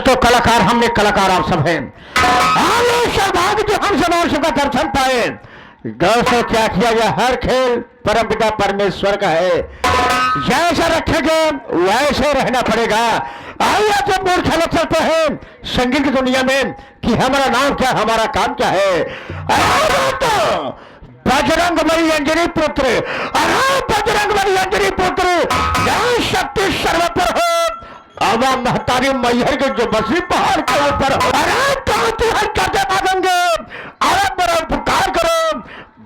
दोस्तों कलाकार हमने, कलाकार आप सब हैं। आगे सौभाग्य जो हम सब और सबका दर्शन पाए। दोस्तों क्या किया जाए, हर खेल परमपिता परमेश्वर का है, जैसा रखेंगे वैसे रहना पड़ेगा। आइए जब मूल खेल चलते हैं संगीत की दुनिया में कि हमारा नाम क्या, हमारा काम क्या है। तो बजरंग बली अंजनी पुत्र, अरे बजरंग बली अंजनी पुत्र, जय शक्ति सर्व पर हो। अब महतारी मैहर के जो बसी पहाड़ के ऊपर हो, अरे तो हर करते मांगेंगे, अरे बड़ा पुकार करो,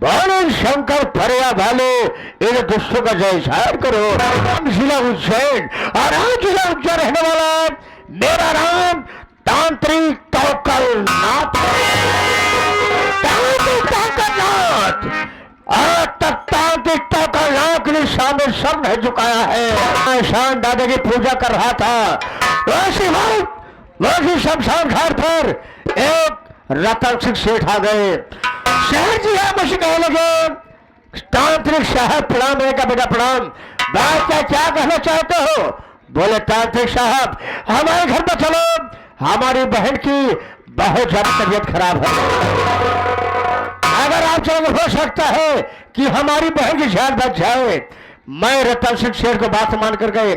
बोलो शंकर फरिया भाले, इन दुष्टों का जय शायर करो। हम जिला उज्जैन और आज जिला उज्जैन रहने वाला मेरा नाम तांत्रिक टोकल नाथ, तांत्रिक टोकल नाथ। तांत्रिक टोकल नाथ के सामने सर नहीं झुकाया है। शान दादा की पूजा कर रहा था, वैसी शमशान घाट पर एक रतन सिंह सेठ आ गए। शहर जी है, मुझे कहने लगे, तांत्रिक साहब प्रणाम है का बेटा प्रणाम, बात क्या कहना चाहते हो? बोले तांत्रिक साहब हमारे घर पर चलो, हमारी बहन की बहुत ज्यादा तबीयत खराब है, अगर आप चलो हो सकता है कि हमारी बहन की जान बच जाए। मैं रतन सिंह शेर को बात मान कर गए,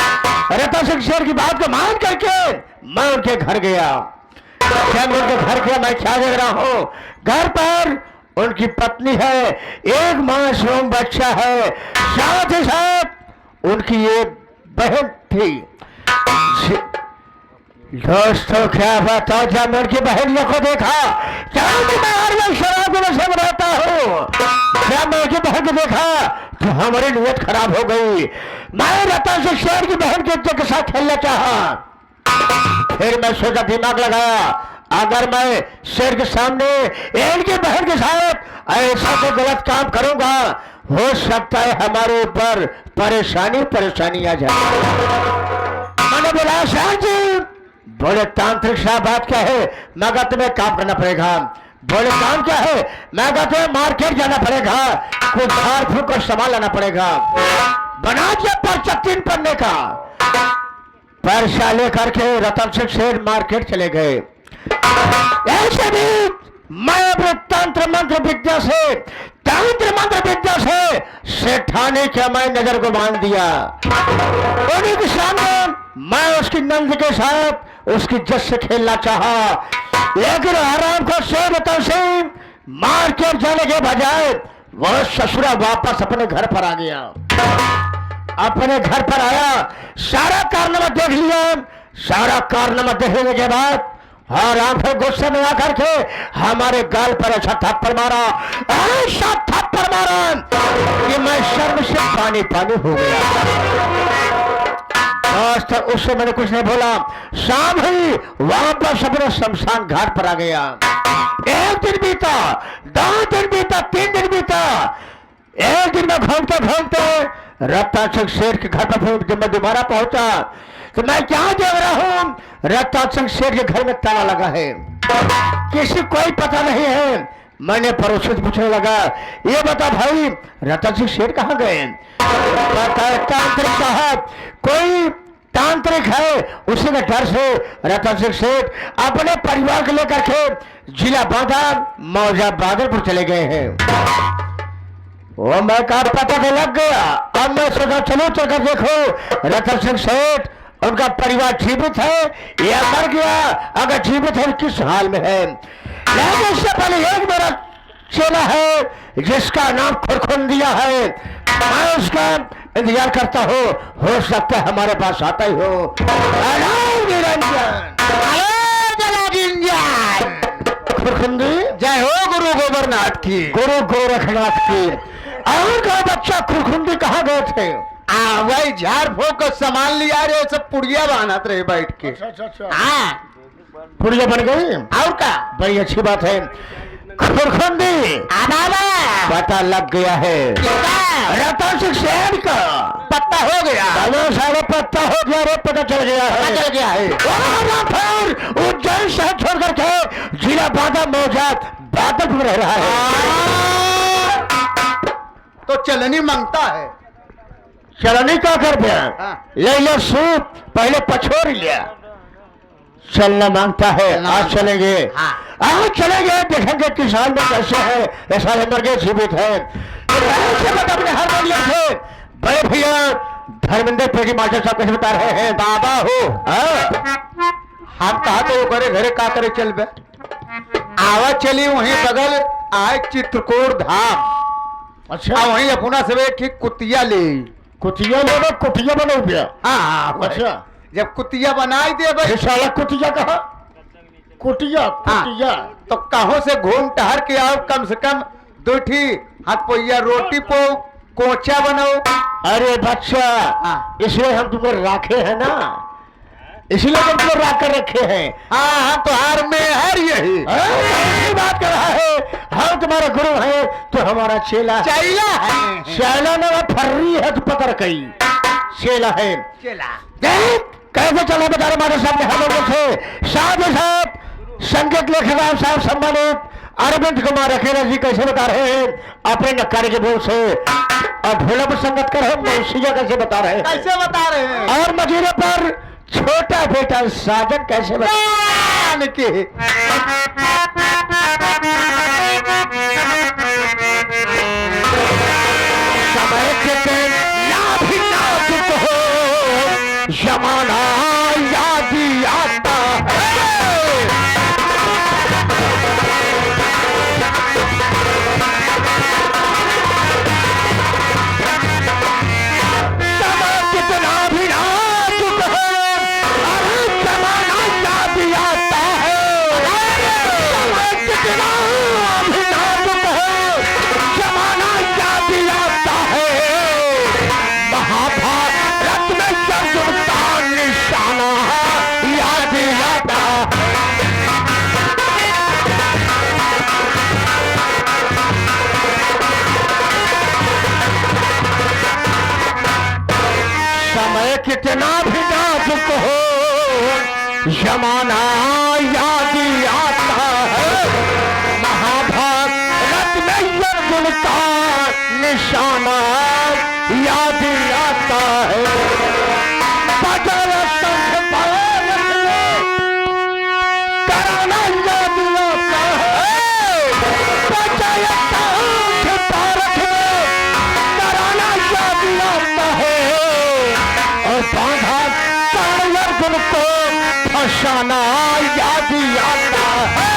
रतन सिंह शेर की बात को मान करके मैं उनके घर गया। जब उनके घर गया मैं क्या देख रहा हूं, घर पर उनकी पत्नी है, एक मासूम बच्चा है, साथ ही साथ उनकी एक बहन थी। दोस्तों क्या बताओ, जब उनकी बहनियों को देखा, मैं शराब को नशे में रहता हूँ, जब मैं उनकी बहन को देखा तो हमारी नीयत खराब हो गई। मैं रतन सिंह शेर की बहन के साथ खेलना चाहा, फिर मैं सोचा, दिमाग लगाया, अगर मैं शेर के सामने इनकी बहन के साथ ऐसा तो गलत काम करूंगा, हो सकता है हमारे ऊपर परेशानी आ जाए। मैंने बोला शाह जी, बोले तांत्रिक साहब बात क्या है? मैं कहा तुम्हें काम करना पड़ेगा। बोले काम क्या है? मैं कहा तुम्हें मार्केट जाना पड़ेगा, कुछ झाड़ फूक और सामान लाना पड़ेगा। बना दिया पर्चा 3 पन्ने का, पर्चा लेकर के रतन सिंह शेर मार्केट चले गए। ऐसे भी मैं अपने तंत्र मंत्र विद्या से सेठाने के मैं नजर को बांध दिया। उन्हीं के सामने मैं उसकी नंद के साथ उसकी जज से खेलना चाहा, लेकिन आराम को शेर रतन सिंह मार्केट जाने के बजाय वह ससुरा वापस अपने घर पर आ गया। अपने घर पर आया, सारा कारनामा देख लिया। सारा कारनामा देखने के बाद आराम से गुस्से में आकर के हमारे गाल पर ऐसा थप्पड़ मारा, ऐसा थप्पड़ मारा कि मैं शर्म से पानी हो गया। दोस्तों उससे मैंने कुछ नहीं बोला, शाम ही वापस अपने शमशान घाट पर आ गया। 1 दिन बीता, 2 दिन बीता, 3 दिन बीता। एक दिन में घूमते रतन सिंह शेर के घर पर जब मैं दोबारा पहुंचा तो मैं क्या देख रहा हूं, रतन सिंह शेर के घर में ताला लगा है, किसी कोई पता नहीं है। मैंने पड़ोसी से पूछने लगा, ये बता भाई रतन सिंह शेर कहाँ गए? तांत्रिक साहब, कोई तांत्रिक है, उसी के डर से रतन सिंह शेर अपने परिवार को लेकर के जिला बांधा मौजा बादलपुर चले गए हैं। वो मैं कहा पता तो लग गया। अब मैं सोचा चलो चलकर देखो रतन सिंह शेठ उनका परिवार जीवित है या मर गया, अगर जीवित है किस हाल में है। लेकिन इससे पहले एक मेरा चेला है जिसका नाम खुरखुंदिया है, मैं उसका इंतजार करता हूँ, हो सकता है हमारे पास आता ही हो। खुरखुंदी, जय हो गुरु गोबरनाथ की, गुरु गोरखनाथ की। और का बच्चा खुरखुंदी कहाँ गए थे? वही झाड़ फूक को सामान लिया रे, सब पुड़िया बनात रहे बैठ के। हाँ पुड़िया बन गई, और का बड़ी अच्छी बात है। खुरखुंदी पता लग गया है, रतन सिंह शेर का पत्ता हो गया, सारा पत्ता हो गया रे, पता चल गया है। फिर उज्जैन शहर छोड़ करके जिला बांधा मौजाद बादलपुर रह रहा है। तो चलनी मांगता है, चलनी क्या कर दिया? ले सूप पहले पछोड़ लिया, चलना मांगता है। चलना आज मांगता चलेंगे। हाँ। आज चलेंगे, देखेंगे किसान में कैसे है, ऐसा मर गए जीवित है। तो ऐसे बात अपने हारमोनियम से बड़े भैया धर्मेंद्र पेटी मास्टर साहब कैसे बता रहे हैं। बाबा हो हम कहा तो करे घरे का करे चल बे आवा चली वहीं बगल आए चित्रकूट धाम। अच्छा, वहीं अपना सब एक कुतिया ले कुतिया बनो, कुटिया बनो भैया। हाँ अच्छा, जब कुतिया बनाई दे भाई साला कुटिया कहा, कुटिया कुटिया। तो कहो से घूम टहर के आओ, कम से कम 2 ठी हाथ पोइया रोटी पो कोचा बनाओ। अरे बच्चा, हाँ। इसलिए हम तुमको राखे हैं ना, इसलिए हम तुमको राख कर रखे हैं। हाँ हम तो हार में हर यही ऐसी बात कर रहा है, हम तुम्हारा गुरु है तो हमारा चेला चैला है। चेला ना फर्री है तो पतर कई चेला है। चला देख कैसे चला बता रहे हमारे सामने हम लोगों से साथ ही साथ संगीत लेखक साहब सम्मानित अरविंद कुमार अखेरा जी कैसे बता रहे हैं अपने नक्कारे के बोल से, और ढोला पर संगत कर हम मौसिया कैसे बता रहे हैं, कैसे बता रहे हैं और मजीरे पर छोटा बेटा साजन कैसे बता के समय के नाभि नाजुक हो, जमाना याद आता है। समय कितना भी नाजुक हो, अरे जमाना याद आता है। समय कितना भी नाजुक हो, जमाना याद आता है। महाभारत में अर्जुन का निशाना याद आता है। समय कितना भी नाजुक हो, जमाना याद आता है। महाभारत में अर्जुन का निशाना याद आता है। बजर संग पारख में कराना याद आता है। बजर संग पारख में कराना याद आता है। और बांधा तार अर्जुन को फंसाना याद आता है।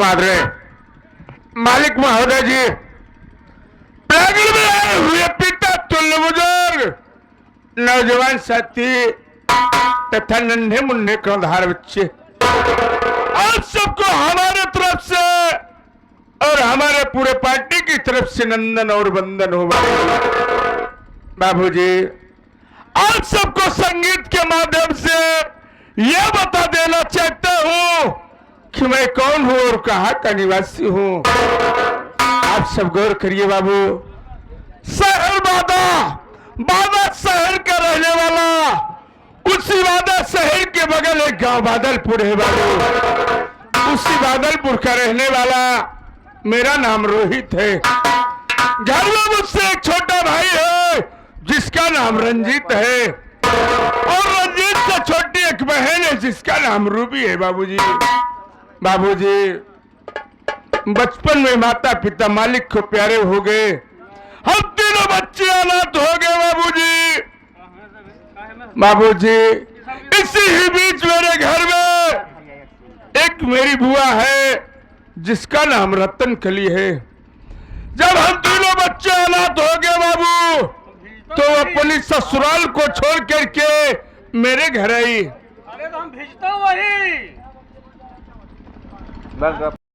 आदरे मालिक महोदय जी, प्रांगण में आए हुए पिता तुल्य बुजुर्ग, नौजवान साथी तथा नन्हे मुन्ने कौधार बच्चे, आप सबको हमारे तरफ से और हमारे पूरे पार्टी की तरफ से नंदन और वंदन हो। बाबूजी, आप सबको संगीत के माध्यम से यह बता देना चाहता हूं कि मैं कौन हूं और कहां का निवासी हूं। आप सब गौर करिए बाबू। शहर बादा शहर का रहने वाला, उसी बादा शहर के बगल एक गांव बादलपुर है बाबू। उसी बादलपुर का रहने वाला मेरा नाम रोहित है। घर में मुझसे एक छोटा भाई है जिसका नाम रंजीत है, और रंजीत से छोटी एक बहन है जिसका नाम रूबी है। बाबूजी, बचपन में माता पिता मालिक को प्यारे हो गए, हम तीनों बच्चे अनाथ हो गए। बाबूजी, इसी ही बीच मेरे घर में एक मेरी बुआ है जिसका नाम रतन कली है। जब हम तीनों बच्चे अनाथ हो गए बाबू, तो अपनी ससुराल को छोड़ करके मेरे घर आई। अरे तो हम भेजता वही